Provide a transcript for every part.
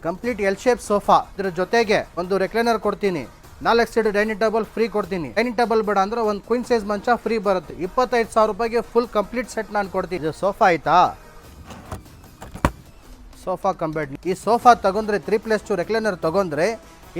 Complete L shape sofa. ಇದ್ರ ಜೊತೆಗೆ ಒಂದು ರೆಕ್ಲೈನರ್ ಕೊಡ್ತೀನಿ, 4 ಸೀಟ್ ಡೈನಿಂಗ್ ಟೇಬಲ್ ಫ್ರೀ ಕೊಡ್ತೀನಿ. ಡೈನಿಂಗ್ ಟೇಬಲ್ ಬೇಡ ಅಂದ್ರೆ ಒಂದು ಕ್ವೀನ್ ಸೈಜ್ ಮಂಚ ಫ್ರೀ ಬರುತ್ತೆ. 25,000 ರೂಪಾಯಿಗೆ ಫುಲ್ ಕಂಪ್ಲೀಟ್ ಸೆಟ್ ನಾನು ಕೊಡ್ತೀನಿ. ಇದು ಸೋಫಾ ಆಯ್ತಾ, ಸೋಫಾ ಕಂಬೇಡ್. ಈ ಸೋಫಾ ತಗೊಂಡ್ರೆ 3+2 ರೆಕ್ಲೈನರ್ ತಗೊಂಡ್ರೆ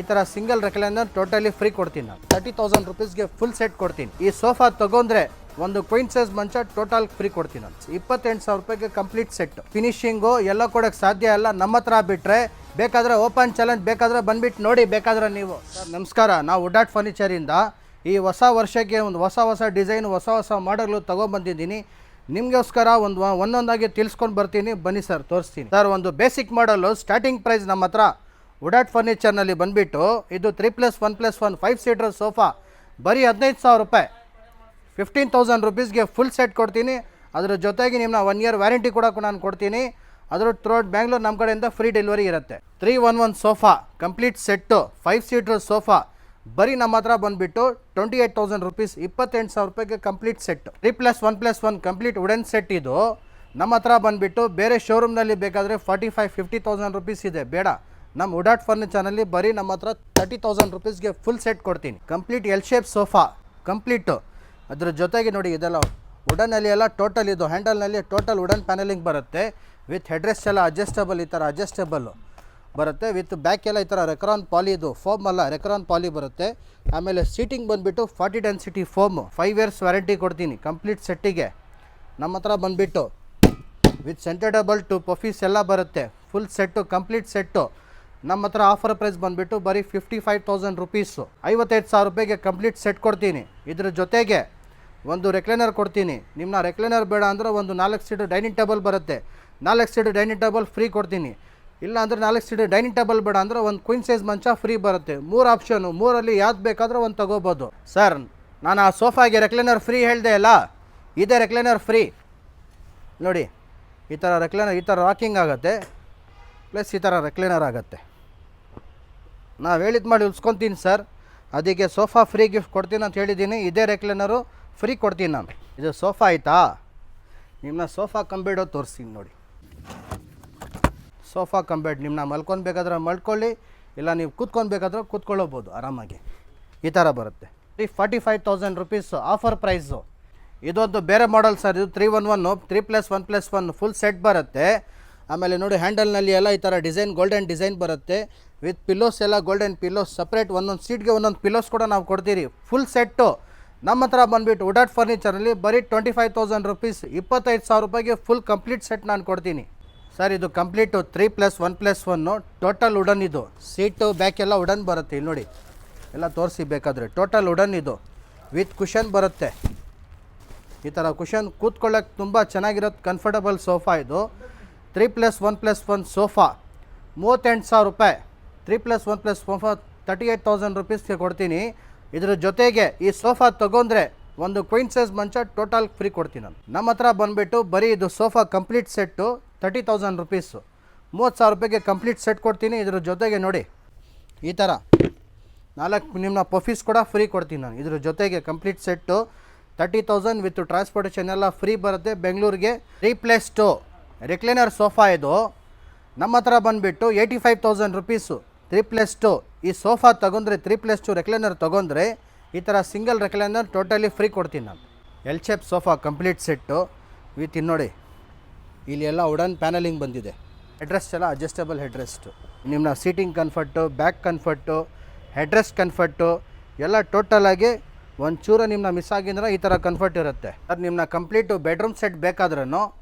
ಈ ಥರ ಸಿಂಗಲ್ ರೆಕ್ಲೈನರ್ ಟೋಟಲಿ ಫ್ರೀ ಕೊಡ್ತೀನಿ ನಾನು. 30,000 ರೂಪೀಸ್ಗೆ ಫುಲ್ ಸೆಟ್ ಕೊಡ್ತೀನಿ. ಈ ಸೋಫಾ ತಗೊಂಡ್ರೆ ಒಂದು ಕ್ವೀನ್ ಸೈಜ್ ಮಂಚ ಟೋಟಲ್ ಫ್ರೀ ಕೊಡ್ತೀನಿ ನಾನು. 28,000 ರೂಪಾಯಿಗೆ ಕಂಪ್ಲೀಟ್ ಸೆಟ್. ಫಿನಿಶಿಂಗು ಎಲ್ಲ ಕೊಡೋಕ್ಕೆ ಸಾಧ್ಯ ಇಲ್ಲ, ನಮ್ಮ ಹತ್ರ ಬಿಟ್ಟರೆ. ಬೇಕಾದರೆ ಓಪನ್ ಚಾಲೆಂಜ್, ಬೇಕಾದರೆ ಬಂದುಬಿಟ್ಟು ನೋಡಿ. ಬೇಕಾದರೆ ನೀವು ಸರ್ ನಮಸ್ಕಾರ, ನಾವು ವುಡ್ ಆರ್ಟ್ ಫರ್ನಿಚರಿಂದ ಈ ಹೊಸ ವರ್ಷಕ್ಕೆ ಒಂದು ಹೊಸ ಡಿಸೈನ್, ಹೊಸ ಮಾಡಲ್ಗಳು ತೊಗೊಬಂದಿದ್ದೀನಿ. ನಿಮಗೋಸ್ಕರ ಒಂದೊಂದಾಗಿ ತಿಳಿಸ್ಕೊಂಡು ಬರ್ತೀನಿ. ಬನ್ನಿ ಸರ್, ತೋರಿಸ್ತೀನಿ ಸರ್. ಒಂದು ಬೇಸಿಕ್ ಮಾಡಲು ಸ್ಟಾರ್ಟಿಂಗ್ ಪ್ರೈಸ್ ನಮ್ಮ ಹತ್ರ ವುಡ್ ಆರ್ಟ್ ಫರ್ನಿಚರ್ನಲ್ಲಿ ಬಂದುಬಿಟ್ಟು ಇದು 3+1+1 5 ಸೀಟರ್ ಸೋಫಾ ಬರೀ 15,000 ರೂಪಾಯಿ. 15,000 ರೂಪೀಸ್ಗೆ ಫುಲ್ ಸೆಟ್ ಕೊಡ್ತೀನಿ. ಅದ್ರ ಜೊತೆಗೆ ನಿಮ್ಮನ್ನ 1 ಇಯರ್ ವ್ಯಾರಂಟಿ ಕೂಡ ನಾನು ಕೊಡ್ತೀನಿ. ಅದರ ಥ್ರೂಟ್ ಬ್ಯಾಂಗ್ಳೂರ್ ನಮ್ಮ ಕಡೆಯಿಂದ ಫ್ರೀ ಡೆಲಿವರಿ ಇರುತ್ತೆ. 311 sofa complete set 5 seater sofa ಬರೀ ನಮ್ಮ ಹತ್ರ ಬಂದುಬಿಟ್ಟು 28,000 ರೂಪೀಸ್. 28,000 ರೂಪಾಯಿಗೆ complete set. 3+1+1 complete wooden set. ಇದು ನಮ್ಮ ಹತ್ರ ಬಂದುಬಿಟ್ಟು ಬೇರೆ ಶೋರೂಮ್ನಲ್ಲಿ ಬೇಕಾದರೆ 45,000-50,000 ರೂಪೀಸ್ ಇದೆ. ಬೇಡ, ನಮ್ಮ ವುಡ್ ಆರ್ಟ್ ಫರ್ನಿಚರ್ನಲ್ಲಿ ಬರೀ ನಮ್ಮ ಹತ್ರ 30,000 ರೂಪೀಸ್ಗೆ ಫುಲ್ ಸೆಟ್ ಕೊಡ್ತೀನಿ. Complete L shape sofa complete. ಅದ್ರ ಜೊತೆಗೆ ನೋಡಿ, ಇದೆಲ್ಲ ವುಡನಲ್ಲಿ ಎಲ್ಲ ಟೋಟಲ್, ಇದು ಹ್ಯಾಂಡಲ್ನಲ್ಲಿ ಟೋಟಲ್ ವುಡನ್ ಪ್ಯಾನಲಿಂಗ್ ಬರುತ್ತೆ. ವಿತ್ ಹೆಡ್ರೆಸ್ಟ್ ಎಲ್ಲ ಅಡ್ಜಸ್ಟಬಲ್, ಈ ಥರ ಅಡ್ಜಸ್ಟಬಲ್ಲು ಬರುತ್ತೆ. ವಿತ್ ಬ್ಯಾಕ್ ಎಲ್ಲ ಈ ಥರ ರೆಕ್ರಾನ್ ಪಾಲಿ, ಇದು ಫೋಮ್ ಅಲ್ಲ, ರೆಕ್ರಾನ್ ಪಾಲಿ ಬರುತ್ತೆ. ಆಮೇಲೆ ಸೀಟಿಂಗ್ ಬಂದುಬಿಟ್ಟು 40 ಡೆನ್ಸಿಟಿ ಫೋಮ್. 5 ಇಯರ್ಸ್ ವ್ಯಾರಂಟಿ ಕೊಡ್ತೀನಿ ಕಂಪ್ಲೀಟ್ ಸೆಟ್ಟಿಗೆ. ನಮ್ಮ ಹತ್ರ ಬಂದುಬಿಟ್ಟು ವಿತ್ ಸೆಂಟರ್ ಟೇಬಲ್ ಟು ಪಫೀಸ್ ಎಲ್ಲ ಬರುತ್ತೆ. ಫುಲ್ ಸೆಟ್ಟು ಕಂಪ್ಲೀಟ್ ಸೆಟ್ಟು ನಮ್ಮ ಹತ್ರ ಆಫರ್ ಪ್ರೈಸ್ ಬಂದುಬಿಟ್ಟು ಬರೀ 55,000 ರೂಪೀಸು. 55,000 ರೂಪಾಯಿಗೆ ಕಂಪ್ಲೀಟ್ ಸೆಟ್ ಕೊಡ್ತೀನಿ. ಇದ್ರ ಜೊತೆಗೆ ಒಂದು ರೆಕ್ಲೈನರ್ ಕೊಡ್ತೀನಿ. ನಿಮ್ಮನ್ನ ರೆಕ್ಲೈನರ್ ಬೇಡ ಅಂದರೆ ಒಂದು 4 ಸೀಟ್ ಡೈನಿಂಗ್ ಟೇಬಲ್ ಬರುತ್ತೆ. 4 ಸೀಟ್ ಡೈನಿಂಗ್ ಟೇಬಲ್ ಫ್ರೀ ಕೊಡ್ತೀನಿ. ಇಲ್ಲ ಅಂದರೆ 4 ಸೀಟ್ ಡೈನಿಂಗ್ ಟೇಬಲ್ ಬೇಡ ಅಂದರೆ ಒಂದು ಕ್ವೀನ್ ಸೈಜ್ ಮಂಚ ಫ್ರೀ ಬರುತ್ತೆ. 3 ಆಪ್ಷನು, 3ರಲ್ಲಿ ಯಾವ್ದು ಬೇಕಾದರೂ ಒಂದು ತೊಗೋಬೋದು. ಸರ್, ನಾನು ಆ ಸೋಫಾಗೆ ರೆಕ್ಲೈನರ್ ಫ್ರೀ ಹೇಳಿದೆ ಅಲ್ಲ, ಇದೇ ರೆಕ್ಲೈನರ್ ಫ್ರೀ. ನೋಡಿ, ಈ ಥರ ರೆಕ್ಲೈನರ್, ಈ ಥರ ರಾಕಿಂಗ್ ಆಗುತ್ತೆ, ಪ್ಲಸ್ ಈ ಥರ ರೆಕ್ಲೈನರ್ ಆಗುತ್ತೆ. ನಾವು ಹೇಳಿದ್ದು ಮಾಡಿ ಉಳಿಸ್ಕೊತೀನಿ ಸರ್. ಅದಕ್ಕೆ ಸೋಫಾ ಫ್ರೀ ಗಿಫ್ಟ್ ಕೊಡ್ತೀನಿ ಅಂತ ಹೇಳಿದ್ದೀನಿ. ಇದೇ ರೆಕ್ಲೈನರು ಫ್ರೀ ಕೊಡ್ತೀನಿ ನಾನು. ಇದು ಸೋಫಾ ಆಯಿತಾ, ನಿಮ್ಮನ್ನ ಸೋಫಾ ಕಂಬೇಡೋ ತೋರಿಸ್ತೀನಿ ನೋಡಿ. ಸೋಫಾ ಕಂಬೇಡ್ ನಿಮ್ಮನ್ನ ಮಲ್ಕೊಳ್ಬೇಕಾದ್ರೆ ಮಲ್ಕೊಳ್ಳಿ, ಇಲ್ಲ ನೀವು ಕೂತ್ಕೊಳ್ಬೇಕಾದ್ರೆ ಕೂತ್ಕೊಳ್ಳೋಬೋದು ಆರಾಮಾಗಿ. ಈ ಥರ ಬರುತ್ತೆ. 45,000 ರೂಪೀಸು ಆಫರ್ ಪ್ರೈಸು. ಇದೊಂದು ಬೇರೆ ಮಾಡಲ್ ಸರ್. ಇದು 311 3+1+1 ಫುಲ್ ಸೆಟ್ ಬರುತ್ತೆ. ಆಮೇಲೆ ನೋಡಿ, ಹ್ಯಾಂಡಲ್ನಲ್ಲಿ ಎಲ್ಲ ಈ ಥರ ಡಿಸೈನ್, ಗೋಲ್ಡನ್ ಡಿಸೈನ್ ಬರುತ್ತೆ. ವಿತ್ ಪಿಲ್ಲೋಸ್ ಎಲ್ಲ ಗೋಲ್ಡನ್ ಪಿಲ್ಲೋಸ್ ಸಪ್ರೇಟ್. ಒಂದೊಂದು ಸೀಟ್ಗೆ ಒಂದೊಂದು ಪಿಲ್ಲೋಸ್ ಕೂಡ ನಾವು ಕೊಡ್ತೀರಿ. ಫುಲ್ ಸೆಟ್ಟು ನಮ್ಮ ಹತ್ರ ಬಂದುಬಿಟ್ಟು ವುಡ್ ಆರ್ಟ್ ಫರ್ನಿಚರಲ್ಲಿ ಬರೀ 25,000 ರೂಪೀಸ್. 25,000 ರೂಪಾಯಿಗೆ ಫುಲ್ ಕಂಪ್ಲೀಟ್ ಸೆಟ್ ನಾನು ಕೊಡ್ತೀನಿ ಸರ್. ಇದು ಕಂಪ್ಲೀಟು 3+1+1 ಟೋಟಲ್ ವುಡನ್. ಇದು ಸೀಟು ಬ್ಯಾಕ್ ಎಲ್ಲ ವುಡನ್ ಬರುತ್ತೆ. ಇಲ್ಲಿ ನೋಡಿ, ಎಲ್ಲ ತೋರಿಸಿ ಬೇಕಾದರೆ. ಟೋಟಲ್ ವುಡನ್ ಇದು. ವಿತ್ ಕುಷನ್ ಬರುತ್ತೆ. ಈ ಥರ ಕುಷನ್ ಕೂತ್ಕೊಳ್ಳೋಕ್ಕೆ ತುಂಬ ಚೆನ್ನಾಗಿರೋದು ಕಂಫರ್ಟಬಲ್ ಸೋಫಾ. ಇದು 3+1+1 ಸೋಫಾ 38,000 ರೂಪಾಯಿ. 3+1+1 38,000 ರೂಪೀಸ್ಗೆ ಕೊಡ್ತೀನಿ. ಇದ್ರ ಜೊತೆಗೆ ಈ ಸೋಫಾ ತೊಗೊಂಡ್ರೆ ಒಂದು ಕ್ವೀನ್ ಸೈಜ್ ಮಂಚ ಟೋಟಲ್ ಫ್ರೀ ಕೊಡ್ತೀನಿ ನಾನು. ನಮ್ಮ ಹತ್ರ ಬಂದುಬಿಟ್ಟು ಬರೀ ಇದು ಸೋಫಾ ಕಂಪ್ಲೀಟ್ ಸೆಟ್ಟು 30,000 ರೂಪೀಸು. 30,000 ರೂಪಾಯಿಗೆ ಕಂಪ್ಲೀಟ್ ಸೆಟ್ ಕೊಡ್ತೀನಿ. ಇದ್ರ ಜೊತೆಗೆ ನೋಡಿ, ಈ ಥರ 4 ನಿಮ್ಮ ಪಫೀಸ್ ಕೂಡ ಫ್ರೀ ಕೊಡ್ತೀನಿ ನಾನು. ಇದ್ರ ಜೊತೆಗೆ ಕಂಪ್ಲೀಟ್ ಸೆಟ್ಟು 30,000 ವಿತ್ ಟ್ರಾನ್ಸ್ಪೋರ್ಟೇಷನ್ ಎಲ್ಲ ಫ್ರೀ ಬರುತ್ತೆ ಬೆಂಗಳೂರಿಗೆ. 3+2 ರೆಕ್ಲೈನರ್ ಸೋಫಾ. ಇದು ನಮ್ಮ ಹತ್ರ ಬಂದುಬಿಟ್ಟು 85,000 ರೂಪೀಸು. 3+2 ಈ ಸೋಫಾ ತೊಗೊಂಡ್ರೆ, 3+2 ರೆಕ್ಲೈನರ್ ತೊಗೊಂಡ್ರೆ ಈ ಥರ ಸಿಂಗಲ್ ರೆಕ್ಲೈನರ್ ಟೋಟಲಿ ಫ್ರೀ ಕೊಡ್ತೀನಿ ನಾನು. L shape sofa complete set with ನೋಡಿ, ಇಲ್ಲಿ ಎಲ್ಲ ವುಡನ್ ಪ್ಯಾನಲಿಂಗ್ ಬಂದಿದೆ. ಹೆಡ್ರೆಸ್ಟ್ ಎಲ್ಲ ಅಡ್ಜಸ್ಟಬಲ್ ಹೆಡ್ರೆಸ್ಟು. ನಿಮ್ಮನ್ನ ಸೀಟಿಂಗ್ ಕನ್ಫರ್ಟು, ಬ್ಯಾಕ್ ಕನ್ಫರ್ಟು, ಹೆಡ್ರೆಸ್ಟ್ ಕನ್ಫರ್ಟು ಎಲ್ಲ ಟೋಟಲಾಗಿ ಒಂಚೂರು ನಿಮ್ಮನ್ನ ಮಿಸ್ ಆಗಿದ್ರೆ ಈ ಥರ ಕನ್ಫರ್ಟ್ ಇರುತ್ತೆ. ಅದು ನಿಮ್ಮನ್ನ ಕಂಪ್ಲೀಟು ಬೆಡ್ರೂಮ್ ಸೆಟ್ ಬೇಕಾದ್ರೂ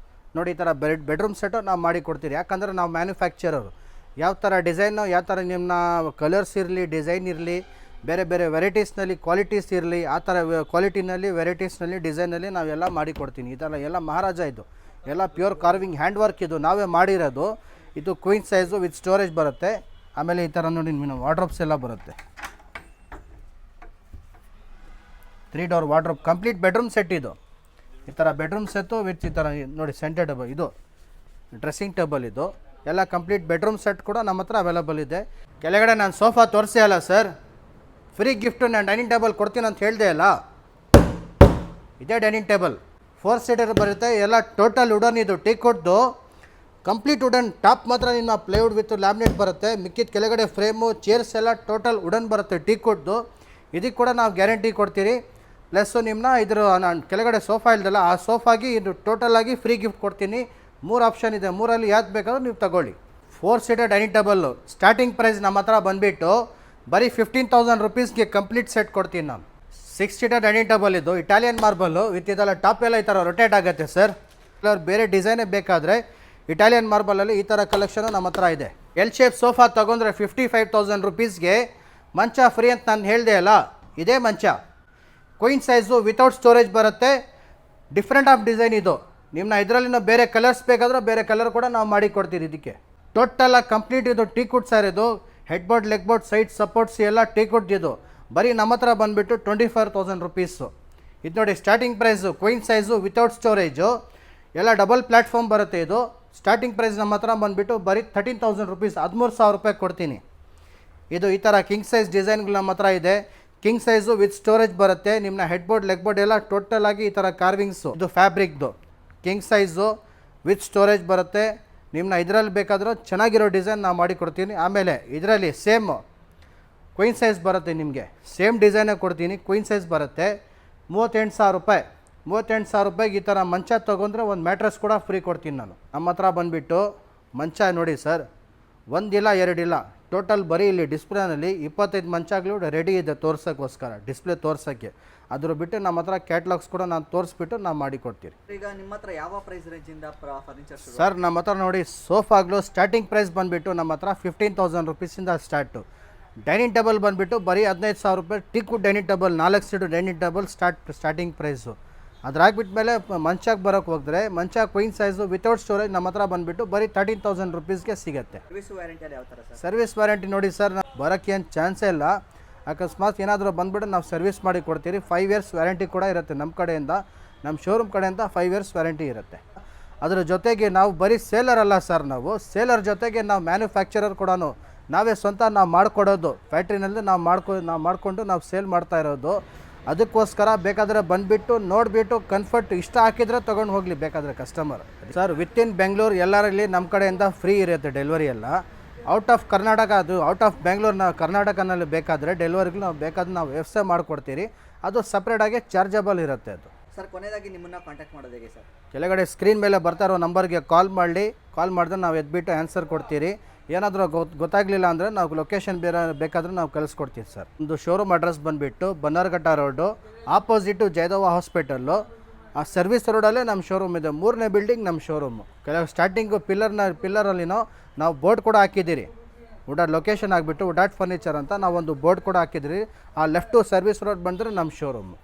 ನೋಡಿ, ಈ ಥರ ಬೆಡ್ರೂಮ್ ಸೆಟ್ಟು ನಾವು ಮಾಡಿ ಕೊಡ್ತೀರಿ. ಯಾಕಂದರೆ ನಾವು ಮ್ಯಾನುಫ್ಯಾಕ್ಚರರು. ಯಾವ ಥರ ಡಿಸೈನು, ಯಾವ ಥರ ನಿಮ್ಮನ್ನ ಕಲರ್ಸ್ ಇರಲಿ, ಡಿಸೈನ್ ಇರಲಿ, ಬೇರೆ ಬೇರೆ ವೆರೈಟೀಸ್ನಲ್ಲಿ ಕ್ವಾಲಿಟೀಸ್ ಇರಲಿ, ಆ ಥರ ಕ್ವಾಲಿಟಿನಲ್ಲಿ, ವೆರೈಟೀಸ್ನಲ್ಲಿ, ಡಿಸೈನಲ್ಲಿ ನಾವೆಲ್ಲ ಮಾಡಿ ಕೊಡ್ತೀನಿ. ಈ ಥರ ಎಲ್ಲ ಮಹಾರಾಜ. ಇದು ಎಲ್ಲ ಪ್ಯೂರ್ ಕಾರ್ವಿಂಗ್ ಹ್ಯಾಂಡ್ ವರ್ಕ್. ಇದು ನಾವೇ ಮಾಡಿರೋದು. ಇದು ಕ್ವೀನ್ ಸೈಜು ವಿತ್ ಸ್ಟೋರೇಜ್ ಬರುತ್ತೆ. ಆಮೇಲೆ ಈ ಥರ ನೋಡಿ, ನಿಮ್ಮ ವಾರ್ಡ್ರೋಬ್ಸ್ ಎಲ್ಲ ಬರುತ್ತೆ. 3 door wardrobe complete bedroom set. ಇದು ಈ ಥರ ಬೆಡ್ರೂಮ್ ಸೆಟ್ಟು ವಿತ್ ಈ ಥರ ನೋಡಿ ಸೆಂಟರ್ ಟೇಬಲ್, ಇದು ಡ್ರೆಸ್ಸಿಂಗ್ ಟೇಬಲ್. ಇದು ಎಲ್ಲ ಕಂಪ್ಲೀಟ್ ಬೆಡ್ರೂಮ್ ಸೆಟ್ ಕೂಡ ನಮ್ಮ ಹತ್ರ ಅವೈಲೇಬಲ್ ಇದೆ. ಕೆಳಗಡೆ ನಾನು ಸೋಫಾ ತೋರಿಸಿ ಅಲ್ಲ ಸರ್, ಫ್ರೀ ಗಿಫ್ಟು ನಾನು ಡೈನಿಂಗ್ ಟೇಬಲ್ ಕೊಡ್ತೀನಿ ಅಂತ ಹೇಳಿದೆ ಅಲ್ಲ, ಇದೇ ಡೈನಿಂಗ್ ಟೇಬಲ್ 4 ಸೀಟರ್ ಬರುತ್ತೆ. ಎಲ್ಲ ಟೋಟಲ್ ವುಡನ್. ಇದು ಟೀಕ್ವುಡ್ದು ಕಂಪ್ಲೀಟ್ ವುಡನ್ ಟಾಪ್ ಮಾತ್ರ ನಿಮ್ಮ ಪ್ಲೈವುಡ್ ವಿತ್ ಲ್ಯಾಮಿನೇಟ್ ಬರುತ್ತೆ, ಮಿಕ್ಕಿದ ಕೆಳಗಡೆ ಫ್ರೇಮು ಚೇರ್ಸ್ ಎಲ್ಲ ಟೋಟಲ್ ವುಡನ್ ಬರುತ್ತೆ ಟೀಕ್ವುಡ್ದು. ಇದಕ್ಕೆ ಕೂಡ ನಾವು ಗ್ಯಾರಂಟಿ ಕೊಡ್ತೀರಿ. ಪ್ಲಸ್ಸು ನಿಮ್ಮನ್ನ ಇದ್ರ ನಾನು ಕೆಳಗಡೆ ಸೋಫಾ ಇಲ್ದಲ್ಲ ಆ ಸೋಫಾಗಿ ಇದು ಟೋಟಲಾಗಿ ಫ್ರೀ ಗಿಫ್ಟ್ ಕೊಡ್ತೀನಿ. 3 ಆಪ್ಷನ್ ಇದೆ, 3ರಲ್ಲಿ ಯಾವ್ದು ಬೇಕಾದ್ರೂ ನೀವು ತಗೊಳ್ಳಿ. 4 seater dining table starting price ನಮ್ಮ ಹತ್ರ ಬಂದುಬಿಟ್ಟು ಬರೀ 15,000 ರುಪೀಸ್ಗೆ ಕಂಪ್ಲೀಟ್ ಸೆಟ್ ಕೊಡ್ತೀನಿ ನಾನು. 6 ಸೀಟರ್ ಡೈನಿಂಗ್ ಟೇಬಲ್ ಇದು ಇಟಾಲಿಯನ್ ಮಾರ್ಬಲ್ಲು ವಿತ್ ಇದೆಲ್ಲ ಟಾಪ್ ಎಲ್ಲ ಈ ಥರ ರೊಟೇಟ್ ಆಗುತ್ತೆ ಸರ್. ಬೇರೆ ಡಿಸೈನೇ ಬೇಕಾದರೆ ಇಟಾಲಿಯನ್ ಮಾರ್ಬಲಲ್ಲಿ ಈ ಥರ ಕಲೆಕ್ಷನು ನಮ್ಮ ಹತ್ರ ಇದೆ. ಎಲ್ ಶೇಪ್ ಸೋಫಾ ತೊಗೊಂಡ್ರೆ 55,000 ರುಪೀಸ್ಗೆ ಮಂಚ ಫ್ರೀ ಅಂತ ನಾನು ಹೇಳಿದೆ ಅಲ್ಲ, ಇದೇ ಮಂಚ ಕ್ವೀನ್ ಸೈಜು ವಿತೌಟ್ ಸ್ಟೋರೇಜ್ ಬರುತ್ತೆ. ಡಿಫ್ರೆಂಟ್ ಆಫ್ ಡಿಸೈನ್ ಇದು. ನಿಮ್ಮನ್ನ ಇದರಲ್ಲಿ ಬೇರೆ ಕಲರ್ಸ್ ಬೇಕಾದರೂ ಬೇರೆ ಕಲರ್ ಕೂಡ ನಾವು ಮಾಡಿ ಕೊಡ್ತೀವಿ. ಇದಕ್ಕೆ ಟೋಟಲಾಗಿ ಕಂಪ್ಲೀಟ್ ಇದು ಟೀಕ್ವುಡ್ ಸರ್. ಇದು head board leg board side supports ಎಲ್ಲ ಟೀಕ್ವುಡ್. ಇದು ಬರೀ ನಮ್ಮ ಹತ್ರ ಬಂದುಬಿಟ್ಟು 25,000 ರುಪೀಸು. ಇದು ನೋಡಿ starting price queen size without storage ಎಲ್ಲ ಡಬಲ್ ಪ್ಲ್ಯಾಟ್ಫಾರ್ಮ್ ಬರುತ್ತೆ. ಇದು ಸ್ಟಾರ್ಟಿಂಗ್ ಪ್ರೈಸ್ ನಮ್ಮ ಹತ್ರ ಬಂದುಬಿಟ್ಟು ಬರೀ 13,000 ರುಪೀಸ್, 13,000 ರೂಪಾಯಿ ಕೊಡ್ತೀನಿ. ಇದು ಈ ಥರ ಕಿಂಗ್ ಸೈಜ್ ಡಿಸೈನ್ಗಳು ನಮ್ಮ ಹತ್ರ ಇದೆ. ಕಿಂಗ್ ಸೈಜು ವಿತ್ ಸ್ಟೋರೇಜ್ ಬರುತ್ತೆ. ನಿಮ್ಮನ್ನ ಹೆಡ್ ಬೋರ್ಡ್ ಲೆಗ್ ಬೋರ್ಡ್ ಎಲ್ಲ ಟೋಟಲ್ ಆಗಿ ಈ ಥರ ಕಾರ್ವಿಂಗ್ಸು. ಇದು ಫ್ಯಾಬ್ರಿಕ್ದು ಕಿಂಗ್ ಸೈಜು ವಿತ್ ಸ್ಟೋರೇಜ್ ಬರುತ್ತೆ. ನಿಮ್ಮನ್ನ ಇದರಲ್ಲಿ ಬೇಕಾದರೂ ಚೆನ್ನಾಗಿರೋ ಡಿಸೈನ್ ನಾವು ಮಾಡಿ ಕೊಡ್ತೀನಿ. ಆಮೇಲೆ ಇದರಲ್ಲಿ ಸೇಮ್ ಕ್ವೀನ್ ಸೈಜ್ ಬರುತ್ತೆ, ನಿಮಗೆ ಸೇಮ್ ಡಿಸೈನೇ ಕೊಡ್ತೀನಿ. ಕ್ವೀನ್ ಸೈಜ್ ಬರುತ್ತೆ 38,000 ರೂಪಾಯಿ. 38,000 ರೂಪಾಯಿಗೆ ಈ ಥರ ಮಂಚ ತೊಗೊಂಡ್ರೆ ಒಂದು ಮ್ಯಾಟ್ರಸ್ ಕೂಡ ಫ್ರೀ ಕೊಡ್ತೀನಿ ನಾನು. ನಮ್ಮ ಹತ್ರ ಬಂದುಬಿಟ್ಟು ಮಂಚ ನೋಡಿ ಸರ್, ಒಂದಿಲ್ಲ ಎರಡಿಲ್ಲ, ಟೋಟಲ್ ಬರೀ ಇಲ್ಲಿ ಡಿಸ್ಪ್ಲೇನಲ್ಲಿ 25 ಮಂಚಗಳು ರೆಡಿ ಇದೆ ತೋರ್ಸೋಕ್ಕೋಸ್ಕರ, ಡಿಸ್ಪ್ಲೇ ತೋರ್ಸೋಕ್ಕೆ. ಅದ್ರ ಬಿಟ್ಟು ನಮ್ಮ ಹತ್ರ ಕ್ಯಾಟ್ಲಾಗ್ಸ್ ಕೂಡ ನಾನು ತೋರಿಸ್ಬಿಟ್ಟು ನಾವು ಮಾಡಿಕೊಡ್ತೀವಿ. ಈಗ ನಿಮ್ಮ ಹತ್ರ ಯಾವ ಪ್ರೈಸ್ ರೇಂಜಿಂದ ಫರ್ನಿಚರ್ ಸರ್? ನಮ್ಮ ಹತ್ರ ನೋಡಿ ಸೋಫಾಗ್ಲು ಸ್ಟಾರ್ಟಿಂಗ್ ಪ್ರೈಸ್ ಬಂದುಬಿಟ್ಟು ನಮ್ಮ ಹತ್ರ 15,000 ರುಪೀಸಿಂದ ಸ್ಟಾರ್ಟು. ಡೈನಿಂಗ್ ಟೇಬಲ್ ಬಂದುಬಿಟ್ಟು ಬರೀ 15,000 ರೂಪಾಯಿ. Teakwood dining table 4 seat dining table starting price. ಅದ್ರಾಗ್ಬಿಟ್ಮೇಲೆ ಮಂಚಕ್ಕೆ ಬರೋಕ್ಕೆ ಹೋದರೆ ಮಂಚ ಕ್ವೀನ್ ಸೈಜು ವಿತೌಟ್ ಸ್ಟೋರೇಜ್ ನಮ್ಮ ಹತ್ರ ಬಂದುಬಿಟ್ಟು ಬರೀ 13,000 ರುಪೀಸ್ಗೆ ಸಿಗುತ್ತೆ. ಸರ್ವಿಸ್ ವ್ಯಾರಂಟಿಯಲ್ಲಿ ಯಾವ ಥರ ಸರ್? ಸರ್ವಿಸ್ ವ್ಯಾರಂಟಿ ನೋಡಿ ಸರ್, ಬರೋಕ್ಕೆ ಏನು ಚಾನ್ಸೇ ಇಲ್ಲ. ಅಕಸ್ಮಾತ್ ಏನಾದರೂ ಬಂದುಬಿಟ್ಟು ನಾವು ಸರ್ವಿಸ್ ಮಾಡಿ ಕೊಡ್ತೀರಿ. 5 ಇಯರ್ಸ್ ವ್ಯಾರಂಟಿ ಕೂಡ ಇರುತ್ತೆ ನಮ್ಮ ಕಡೆಯಿಂದ, ನಮ್ಮ ಶೋರೂಮ್ ಕಡೆಯಿಂದ 5 ಇಯರ್ಸ್ ವ್ಯಾರಂಟಿ ಇರುತ್ತೆ. ಅದರ ಜೊತೆಗೆ ನಾವು ಬರೀ ಸೇಲರ್ ಅಲ್ಲ ಸರ್, ನಾವು ಸೇಲರ್ ಜೊತೆಗೆ ನಾವು ಮ್ಯಾನುಫ್ಯಾಕ್ಚರರ್ ಕೂಡ ನಾವೇ ಸ್ವಂತ ನಾವು ಮಾಡಿಕೊಡೋದು. ಫ್ಯಾಕ್ಟ್ರಿನಲ್ಲಿ ನಾವು ಮಾಡಿಕೊಂಡು ನಾವು ಸೇಲ್ ಮಾಡ್ತಾ ಇರೋದು. ಅದಕ್ಕೋಸ್ಕರ ಬೇಕಾದರೆ ಬಂದುಬಿಟ್ಟು ನೋಡಿಬಿಟ್ಟು ಕನ್ಫರ್ಟ್ ಇಷ್ಟ ಹಾಕಿದರೆ ತೊಗೊಂಡು ಹೋಗಲಿ ಬೇಕಾದರೆ ಕಸ್ಟಮರ್. ಸರ್ ವಿತಿನ್ ಬೆಂಗಳೂರು ಎಲ್ಲರಲ್ಲಿ ನಮ್ಮ ಕಡೆಯಿಂದ ಫ್ರೀ ಇರುತ್ತೆ ಡೆಲಿವರಿ ಎಲ್ಲ. ಔಟ್ ಆಫ್ ಕರ್ನಾಟಕ, ಅದು ಔಟ್ ಆಫ್ ಬೆಂಗಳೂರು ಕರ್ನಾಟಕನಲ್ಲಿ ಬೇಕಾದರೆ ಡೆಲಿವರಿಗಳು ನಾವು ಬೇಕಾದ್ರೆ ನಾವು ವ್ಯವಸ್ಥೆ ಮಾಡಿಕೊಡ್ತೀರಿ. ಅದು ಸಪ್ರೇಟಾಗಿ ಚಾರ್ಜಬಲ್ ಇರುತ್ತೆ ಅದು. ಸರ್ ಕೊನೆಯದಾಗಿ ನಿಮ್ಮನ್ನು ಕಾಂಟ್ಯಾಕ್ಟ್ ಮಾಡೋದು ಹೇಗೆ ಸರ್? ಕೆಳಗಡೆ ಸ್ಕ್ರೀನ್ ಮೇಲೆ ಬರ್ತಾ ಇರೋ ನಂಬರ್ಗೆ ಕಾಲ್ ಮಾಡಿದ್ರೆ ನಾವು ಎದ್ಬಿಟ್ಟು ಆನ್ಸರ್ ಕೊಡ್ತೀರಿ. ಏನಾದರೂ ಗೊತ್ತಾಗಲಿಲ್ಲ ಅಂದರೆ ನಾವು ಲೊಕೇಶನ್ ಬೇಕಾದರೆ ನಾವು ಕಳಿಸ್ಕೊಡ್ತೀವಿ ಸರ್. ಒಂದು ಶೋರೂಮ್ ಅಡ್ರೆಸ್ ಬಂದುಬಿಟ್ಟು ಬನ್ನರ್ಘಟ್ಟ ರೋಡು ಆಪೋಸಿಟು ಜಯದೇವ ಹಾಸ್ಪಿಟಲ್ಲು. ಆ ಸರ್ವಿಸ್ ರೋಡಲ್ಲೇ ನಮ್ಮ ಶೋರೂಮ್ ಇದೆ. 3ನೇ ಬಿಲ್ಡಿಂಗ್ ನಮ್ಮ ಶೋರೂಮು. ಕೆಲವು ಸ್ಟಾರ್ಟಿಂಗು ಪಿಲ್ಲರಲ್ಲಿನೋ ನಾವು ಬೋರ್ಡ್ ಕೂಡ ಹಾಕಿದ್ದೀರಿ. ಲೊಕೇಶನ್ ಆಗಿಬಿಟ್ಟು ಉಡಾಟ್ ಫರ್ನಿಚರ್ ಅಂತ ನಾವೊಂದು ಬೋರ್ಡ್ ಕೂಡ ಹಾಕಿದ್ರಿ. ಆ ಲೆಫ್ಟು ಸರ್ವಿಸ್ ರೋಡ್ ಬಂದರೆ ನಮ್ಮ ಶೋರೂಮು.